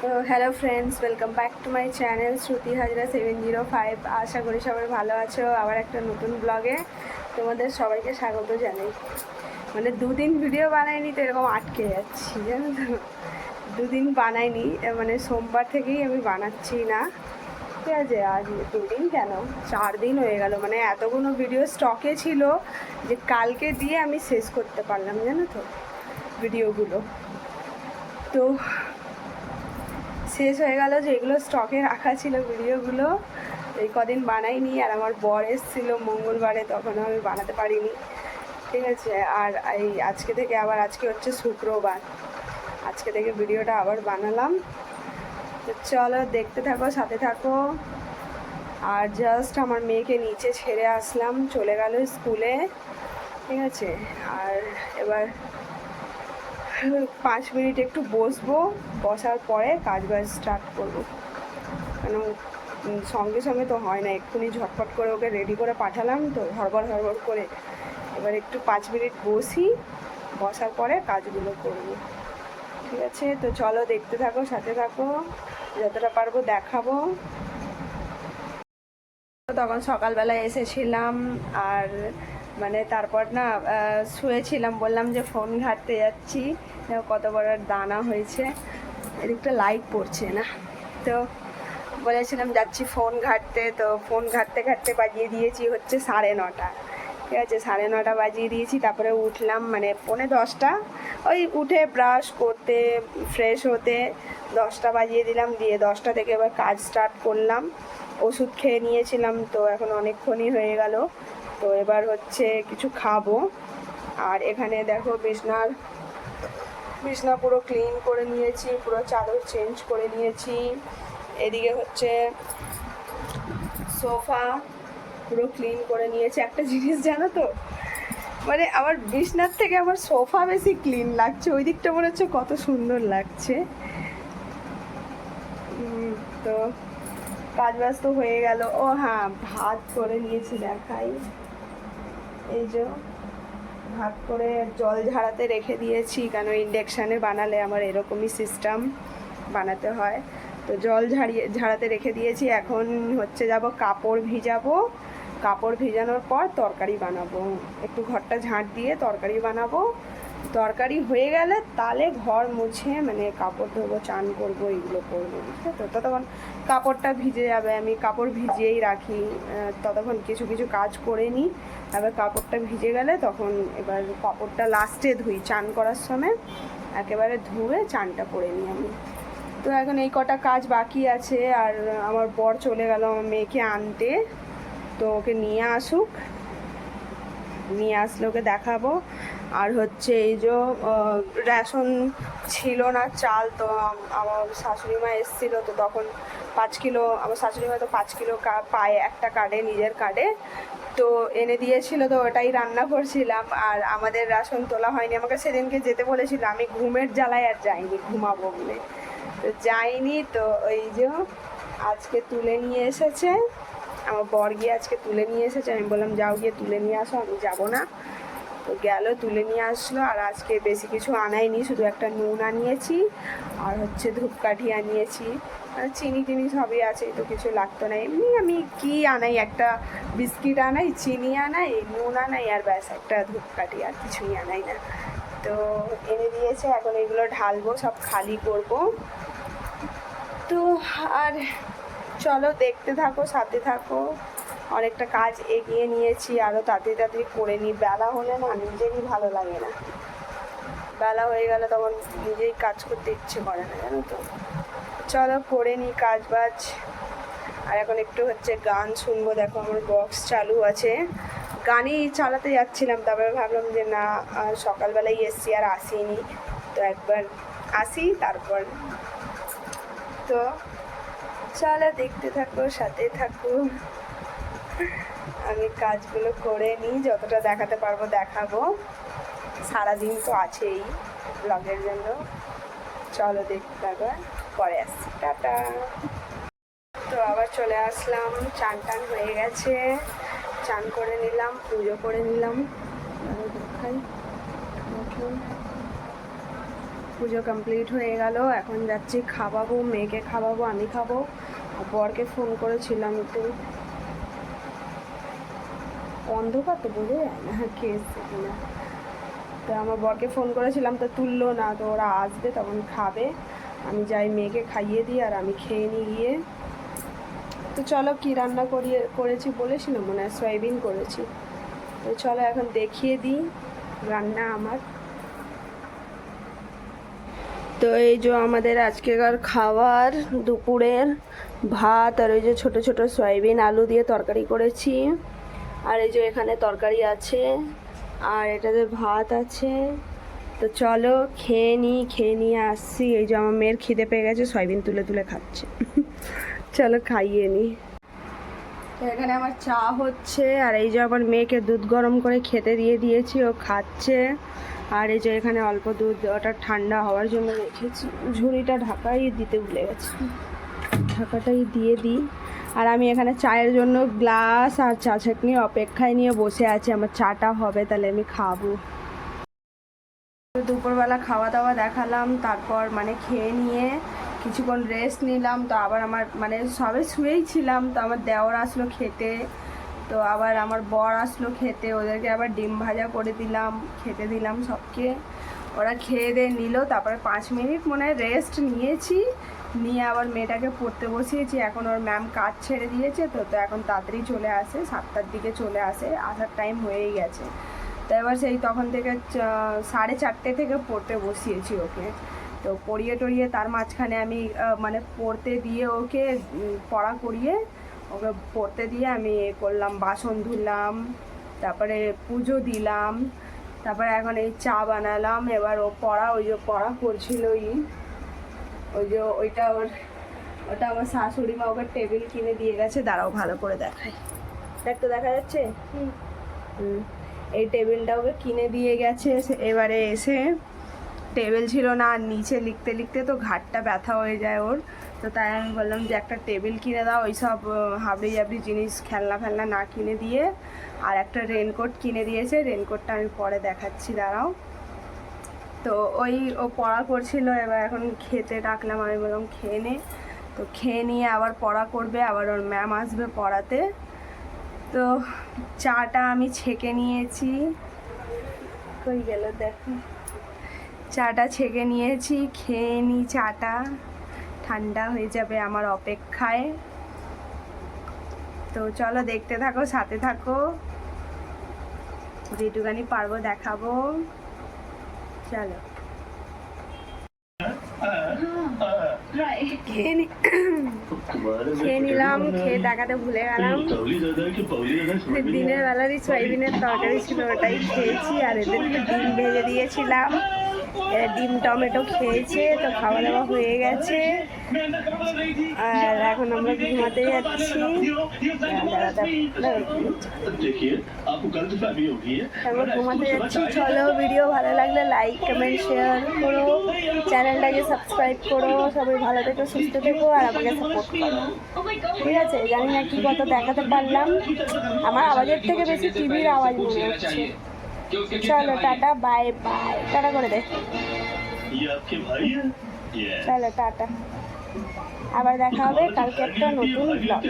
তো hello friends, welcome back to my channel Shruti Hazra 705। আশা করি সবাই ভালো আছো। আবার একটা নতুন ব্লগে তোমাদের সবাইকে স্বাগত জানাই। মানে দুদিন ভিডিও বানাইনি তো এরকম আটকে যাচ্ছি, জানো তো। দুদিন বানাইনি, মানে সোমবার থেকেই আমি বানাচ্ছি না, ঠিক আছে। আজ দুদিন কেন, 4 দিন হয়ে গেল। মানে এতগুলো ভিডিও স্টকে ছিল যে কালকে দিয়ে আমি শেষ করতে পারলাম, জানো তো, ভিডিওগুলো। তো শেষ হয়ে গেল, যেগুলো স্টকে রাখা ছিল ভিডিওগুলো এই কদিন বানাইনি। আর আমার বর এসেছিলো মঙ্গলবারে, তখনও আমি বানাতে পারিনি, ঠিক আছে। আর এই আজকে থেকে আবার, আজকে হচ্ছে শুক্রবার, আজকে থেকে ভিডিওটা আবার বানালাম। তো চলো দেখতে থাকো, সাথে থাকো। আর জাস্ট আমার মেয়েকে নিচে ছেড়ে আসলাম, চলে গেল স্কুলে, ঠিক আছে। আর এবার 5 মিনিট একটু বসবো, বসার পরে কাজ বাজ স্টার্ট করবো। কেন সঙ্গে সঙ্গে তো হয় না, এক্ষুনি ঝটপট করে ওকে রেডি করে পাঠালাম তো হড়বড় করে। এবার একটু 5 মিনিট বসি, বসার পরে কাজগুলো করবো, ঠিক আছে। তো চলো দেখতে থাকো, সাথে থাকো, যতটা পারবো দেখাবো। তখন সকালবেলায় এসেছিলাম, আর মানে তারপর না শুয়েছিলাম, বললাম যে ফোন ঘাঁটতে যাচ্ছি, কত বড় দানা হয়েছে, এদিকটা লাইট পড়ছে না। তো বলেছিলাম যাচ্ছি ফোন ঘাঁটতে, তো ফোন ঘাঁটতে ঘাঁটতে বাজিয়ে দিয়েছি হচ্ছে 9:30, ঠিক আছে। 9:30 বাজিয়ে দিয়েছি, তারপরে উঠলাম মানে 9:45, ওই উঠে ব্রাশ করতে ফ্রেশ হতে 10টা বাজিয়ে দিলাম। দিয়ে 10টা থেকে এবার কাজ স্টার্ট করলাম। ওষুধ খেয়ে নিয়েছিলাম, তো এখন অনেকক্ষণই হয়ে গেল। তো এবার হচ্ছে কিছু খাবো। আর এখানে দেখো বিছনা পুরো ক্লিন করে নিয়েছি, পুরো চাদর চেঞ্জ করে নিয়েছি। এদিকে হচ্ছে সোফা পুরো ক্লিন করে নিয়েছি। একটা জিনিস জানো তো, মানে আমার বিছনার থেকে আমার সোফা বেশি ক্লিন লাগছে, ওই দিকটা মনে হচ্ছে কত সুন্দর লাগছে। তো কাজ বাজ তো হয়ে গেল। ও হ্যাঁ, ভাত করে নিয়েছি, দেখাই। এই যে ভাত করে জল ঝাড়াতে রেখে দিয়েছি, কেন ইন্ডাকশানে বানালে আমার এরকমই সিস্টেম বানাতে হয়। তো জল ঝাড়াতে রেখে দিয়েছি। এখন হচ্ছে যাব কাপড় ভিজাবো, কাপড় ভিজানোর পর তরকারি বানাবো। একটু ঘরটা ঝাঁট দিয়ে তরকারি বানাবো। তরকারি হয়ে গেলে তাহলে ঘর মুছে মানে কাপড় ধোবো, চান করবো, এগুলো করবো, বুঝলে তো। ততক্ষণ কাপড়টা ভিজে যাবে, আমি কাপড় ভিজিয়েই রাখি, ততক্ষণ কিছু কিছু কাজ করে নিই। এবার কাপড়টা ভিজে গেলে তখন এবার কাপড়টা লাস্টে ধুই, চান করার সময় একেবারে ধুয়ে চানটা করে নিই আমি। তো এখন এই কটা কাজ বাকি আছে। আর আমার বর চলে গেল আমার মেয়েকে আনতে, তো ওকে নিয়ে আসুক, নিয়ে আসলে ওকে দেখাবো। আর হচ্ছে এই যে রেশন ছিল না চাল, তো আমার শাশুড়ি মা এসেছিলো, তো তখন 5 কিলো, আমার শাশুড়ি মা তো 5 কিলো পায় একটা কার্ডে, নিজের কার্ডে, তো এনে দিয়েছিল, তো ওটাই রান্না করছিলাম। আর আমাদের রেশন তোলা হয়নি, আমাকে সেদিনকে যেতে বলেছিল, আমি ঘুমের জ্বালায় আর যাইনি, ঘুমাবো বলে তো যাইনি। তো ওই যে আজকে তুলে নিয়ে এসেছে আমার বর, গিয়ে আজকে তুলে নিয়ে এসেছে। আমি বললাম যাও গিয়ে তুলে নিয়ে আসো, আমি যাব না। তো গেল, তুলে নিয়ে আসলো। আর আজকে বেশি কিছু আনাইনি, শুধু একটা নুন আনিয়েছি, আর হচ্ছে ধূপকাঠি আনিয়েছি, আর চিনি টিনি সবই আছে, তো কিছু লাগতো না। এমনি আমি কি আনাই, একটা বিস্কিট আনাই, চিনি আনাই, নুন আনাই, আর ব্যাস একটা ধূপকাঠি, আর কিছুই আনাই না। তো এনে দিয়েছে, এখন এগুলো ঢালবো, সব খালি করব। তো আর চলো দেখতে থাকো, সাথে থাকো। অনেকটা কাজ এগিয়ে নিয়েছি, আরও তাড়াতাড়ি করে নিই। বেলা হলে না নিজেরই ভালো লাগে না, বেলা হয়ে গেলে তখন নিজেই কাজ করতে ইচ্ছে করে না, জানো তো। চলো করে নিই কাজ বাজ। আর এখন একটু হচ্ছে গান শুনবো। দেখো আমার বক্স চালু আছে, গানই চালাতে যাচ্ছিলাম, তারপরে ভাবলাম যে না, সকালবেলায় এসছি আর আসিনি, তো একবার আসি তারপর। তো চলো দেখতে থাকো, সাথে থাকো, আমি কাজগুলো করে নিই, যতটা দেখাতে পারবো দেখাবো। সারাদিন তো আছেই ব্লগের জন্য। চলো দেখতে থাকো, পরে আসছি, টাটা। তো আবার চলে আসলাম, চান টান হয়ে গেছে, চান করে নিলাম, পুজো করে নিলাম। দেখাই, পুজো কমপ্লিট হয়ে গেল, এখন যাচ্ছি খাওয়াবো, মেয়েকে খাওয়াবো, আমি খাবো। আর বরকে ফোন করেছিলাম, তো অন্ধকার তো বোঝা যায় না কে এসছে কিনা। তো আমার বরকে ফোন করেছিলাম, তো তুললো না, তো ওরা আসবে তখন খাবে। আমি যাই মেয়েকে খাইয়ে দিই আর আমি খেয়ে নিই গিয়ে। তো চলো কী রান্না করেছি বলেছিলাম, মনে হয় সয়াবিন করেছি। তো চলো এখন দেখিয়ে দিই রান্না আমার। তো এই যে আমাদের আজকেকার খাবার দুপুরের ভাত, আর ওই যে ছোটো ছোটো সয়াবিন আলু দিয়ে তরকারি করেছি। আর এই যে এখানে তরকারি আছে, আর এটাতে ভাত আছে। তো চলো খেয়ে নিয়ে আসছি। এই যে আমার মেয়ের খিদে পেয়ে গেছে, সয়াবিন তুলে তুলে খাচ্ছে। চলো খাইয়ে নিই। তো এখানে আমার চা হচ্ছে, আর এই যে আমার মেয়েকে দুধ গরম করে খেতে দিয়ে দিয়েছি, ও খাচ্ছে। আর এই যে এখানে অল্প দুধ, ওটা ঠান্ডা হওয়ার জন্য রেখেছি। ঝুড়িটা ঢাকাই দিতে ভুলে গেছি, ঢাকাটাই দিয়ে দিই। আর আমি এখানে চায়ের জন্য গ্লাস আর চা ছাঁকনি অপেক্ষায় নিয়ে বসে আছি, আমার চাটা হবে তাহলে আমি খাবো। দুপুরবেলা খাওয়া দাওয়া দেখালাম, তারপর মানে খেয়ে নিয়ে কিছুক্ষণ রেস্ট নিলাম। তো আবার আমার মানে সবে শুয়েই ছিলাম, তো আমার দেওর আসলো খেতে, তো আবার আমার বর আসলো খেতে, ওদেরকে আবার ডিম ভাজা করে দিলাম, খেতে দিলাম সবকে। ওরা খেয়ে দিয়ে নিল, তারপরে 5 মিনিট মনে হয় রেস্ট নিয়েছি, নিয়ে আবার মেয়েটাকে পড়তে বসিয়েছি। এখন ওর ম্যাম কাজ ছেড়ে দিয়েছে, তো এখন তাড়াতাড়ি চলে আসে, 7টার দিকে চলে আসে, আসার টাইম হয়েই গেছে। তো এবার সেই তখন থেকে 4:30 থেকে পড়তে বসিয়েছি ওকে। তো পড়িয়ে টড়িয়ে তার মাঝখানে আমি মানে পড়তে দিয়ে ওকে পড়া করিয়ে ওকে পড়তে দিয়ে আমি করলাম, বাসন ধুলাম, তারপরে পুজো দিলাম, তারপরে এখন এই চা বানালাম। এবার ও পড়া, ওই যে পড়া করছিল, ওই যে ওটা আমার শাশুড়ি মা ওকে টেবিল কিনে দিয়ে গেছে। দাঁড়াও ভালো করে দেখাই, দেখতে দেখা যাচ্ছে? এই টেবিলটা ওকে কিনে দিয়ে গেছে। এবারে এসে টেবিল ছিল না, আর নিচে লিখতে লিখতে তো ঘাটটা ব্যথা হয়ে যায় ওর। তো তাই আমি বললাম যে একটা টেবিল কিনে দাও, ওইসব হাবড়ি জাবড়ি জিনিস খেলনা ফেলনা না কিনে দিয়ে। আর একটা রেনকোট কিনে দিয়েছে, রেনকোটটা আমি পরে দেখাচ্ছি, দাঁড়াও। তো ও পড়া করছিল, এবার এখন খেতে ডাকলাম, আমি বললাম খেয়ে নে। তো খেয়ে নিয়ে আবার পড়া করবে, আবার ওর ম্যাম আসবে পড়াতে। তো চাটা আমি ছেঁকে নিয়েছি, কই গেল দেখো, চাটা ছেঁকে নিয়েছি, খেয়ে নিই চাটা, ঠান্ডা হয়ে যাবে আমার অপেক্ষায়। তো চলো দেখতে থাকো, সাথে থাকো, যেটুকানি পারবো দেখাবো। চলো খেয়ে নিলাম, খেয়ে দেখাতে ভুলে গেলাম। দিনের বেলারই সয়াবিনের তরকারি ছিল, ওটাই খেয়েছি। আর এদেরকে ডিম ভেজে দিয়েছিলাম, এরা ডিম টমেটো খেয়েছে। তো খাওয়া দাওয়া হয়ে গেছে, আর এখন আমরা ঘুমাতে যাচ্ছি। আমরা ঘুমাতে যাচ্ছি। চলো, ভিডিও ভালো লাগলে লাইক কমেন্ট শেয়ার করো, চ্যানেলটাকে সাবস্ক্রাইব করো। সবাই ভালো থেকো, সুস্থ থেকো, আর আমাকে সাপোর্ট করো, ঠিক আছে? জানি না কি কত দেখাতে পারলাম, আমার আওয়াজের থেকে বেশি টিভির আওয়াজ মনে হচ্ছে। চলো টাটা, বাই বাই, টাটা করে দে। চলো টাটা, আবার দেখা হবে কালকে একটা নতুন ব্লগ।